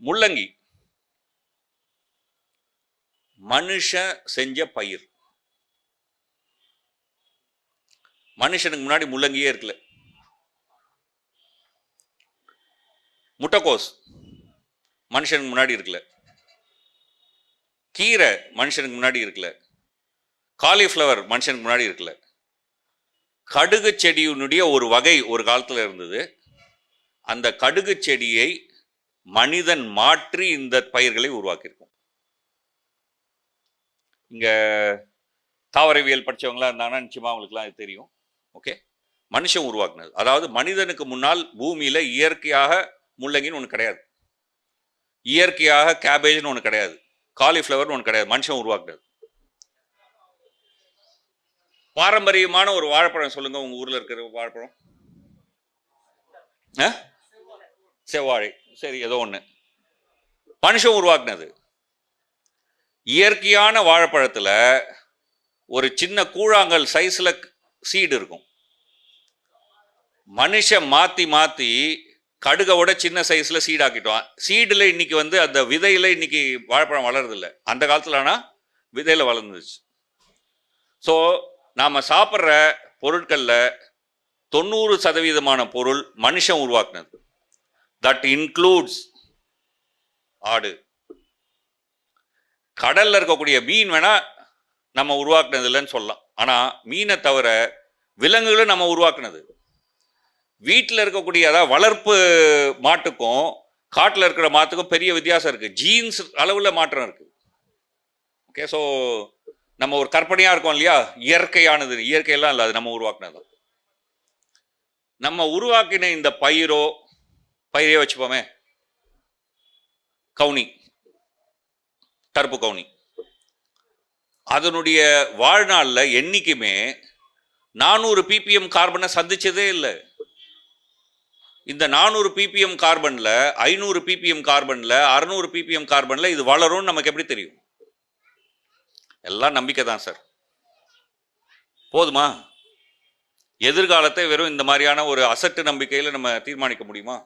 முள்ளங்கி மனுஷன் செஞ்ச பயிர். மனுஷனுக்கு முன்னாடி முள்ளங்கியே இருக்குல்ல. முட்டைக்கோஸ் மனுஷனுக்கு முன்னாடி இருக்குல்ல. கீரை மனுஷனுக்கு முன்னாடி இருக்குல்ல. காலிஃப்ளவர் மனுஷனுக்கு முன்னாடி இருக்குல்ல. கடுகு செடியினுடைய ஒரு வகை ஒரு காலத்தில் இருந்தது. அந்த கடுகு செடியை மனிதன் மாற்றி இந்த பயிர்களை உருவாக்கியிருக்கும். இங்க தாவரவியல் படித்தவங்களா இருந்தாங்கன்னா நிச்சயமா அவங்களுக்குலாம் இது தெரியும். ஓகே, மனுஷன் உருவாக்குனது. அதாவது மனிதனுக்கு முன்னால் பூமியில இயற்கையாக முள்ளங்கின்னு ஒன்று கிடையாது, இயற்கையாக கேபேஜ்னு ஒன்று கிடையாது, காலிஃப்ளவர்னு ஒன்று கிடையாது. மனுஷன் உருவாக்குனது. பாரம்பரியமான ஒரு வாழைப்பழம் சொல்லுங்க, உங்க ஊர்ல இருக்கிற வாழைப்பழம். செவ்வாழை, சரி, ஏதோ ஒன்று மனுஷன் உருவாக்குனது. இயற்கையான வாழைப்பழத்துல ஒரு சின்ன கூழாங்கல் சைஸ்ல சீடு இருக்கும். மனுஷன் மாத்தி மாத்தி கடுகோட சின்ன சைஸ்ல சீடாக்கிட்டோம். சீடுல இன்னைக்கு அந்த விதையில இன்னைக்கு வாழைப்பழம் வளருது இல்லை. அந்த காலத்துல ஆனா விதையில வளர்ந்துச்சு. ஸோ நாம சாப்பிட்ற பொருட்கள்ல 90% பொருள் மனுஷன் உருவாக்குனது. தட் இன்க்ளூட்ஸ் ஆடு. கடல்ல இருக்கக்கூடிய மீன் வேணா நம்ம உருவாக்குனது இல்லைன்னு சொல்லலாம். ஆனா மீனை தவிர விலங்குகளும் நம்ம உருவாக்குனது. வீட்டில் இருக்கக்கூடிய, அதாவது வளர்ப்பு மாட்டுக்கும் காட்டில் இருக்கிற மாட்டுக்கும் பெரிய வித்தியாசம் இருக்கு. ஜீன்ஸ் அளவில் மாற்றம் இருக்கு. ஓகே, ஸோ நம்ம ஒரு கற்பனையா இருக்கோம் இல்லையா, இயற்கையானது. இயற்கையெல்லாம் இல்லை, அது நம்ம உருவாக்குனது. நம்ம உருவாக்கின இந்த பயிரே வச்சுப்போமே, கவுனி, கருப்பு கவுனி, அதனுடைய வாழ்நாளில் என்னைக்குமே 400 ppm கார்பனை சந்திச்சதே இல்லை. இந்த 400 ppm கார்பன்ல 500 ppm கார்பன்ல 600 ppm கார்பன்ல இது வளரும்னு நமக்கு எப்படி தெரியும்? எல்லாம் நம்பிக்கை தான் சார். போதுமா? எதிர்காலத்தை வெறும் இந்த மாதிரியான ஒரு அசட்டு நம்பிக்கையில நம்ம தீர்மானிக்க முடியுமா?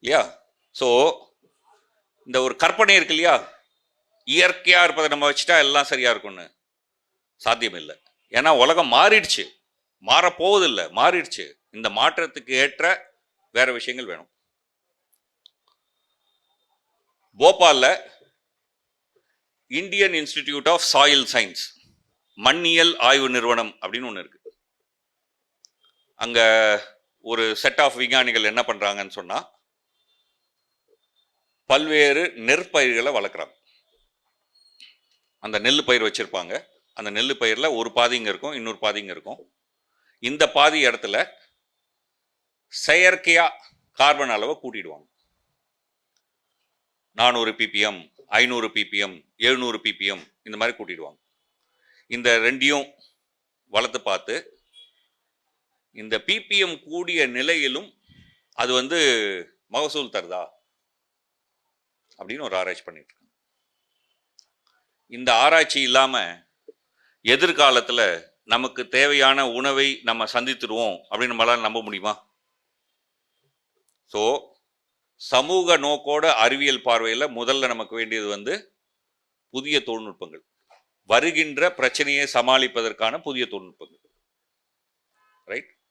இல்லையா? ஸோ இந்த ஒரு கற்பனை இருக்கு இல்லையா, இயற்கையா இருப்பதை நம்ம வச்சுட்டா எல்லாம் சரியா இருக்கும்னு. சாத்தியம் இல்லை. ஏன்னா உலகம் மாறிடுச்சு, மாறப்போவதில்லை, மாறிடுச்சு. இந்த மாற்றத்துக்கு ஏற்ற வேற விஷயங்கள் வேணும். போபால்ல Indian Institute of Soil Science, மண்ணியல் ஆய்வு நிறுவனம் அப்படின்னு ஒன்று இருக்கு. அங்க ஒரு செட் ஆஃப் விஞ்ஞானிகள் என்ன பண்றாங்கன்னு சொன்னா, பல்வேறு நெற்பயிர்களை வளர்க்குறாங்க. அந்த நெல் பயிர் வச்சிருப்பாங்க. அந்த நெல் பயிரில் ஒரு பாதி இங்கே இருக்கும், இன்னொரு பாதி இங்கே இருக்கும். இந்த பாதி இடத்துல செயற்கையா கார்பன் அளவை கூட்டிடுவாங்க. 400 ppm, 500 ppm, 700 ppm இந்த மாதிரி கூட்டிடுவாங்க. இந்த ரெண்டையும் வளர்த்து பார்த்து இந்த ppm கூடிய நிலையிலும் அது மகசூல் தருதா அப்படின்னு ஒரு ஆராய்ச்சி பண்ணிட்டு இருக்காங்க. இந்த ஆராய்ச்சி இல்லாம எதிர்காலத்தில் நமக்கு தேவையான உணவை நம்ம சந்தித்துடுவோம் அப்படின்னு நம்மளால நம்ப முடியுமா? ஸோ சமூக நோக்கோட அறிவியல் பார்வையில் முதல்ல நமக்கு வேண்டியது புதிய தொழில்நுட்பங்கள், வருகின்ற பிரச்சனையை சமாளிப்பதற்கான புதிய தொழில்நுட்பங்கள். ரைட்?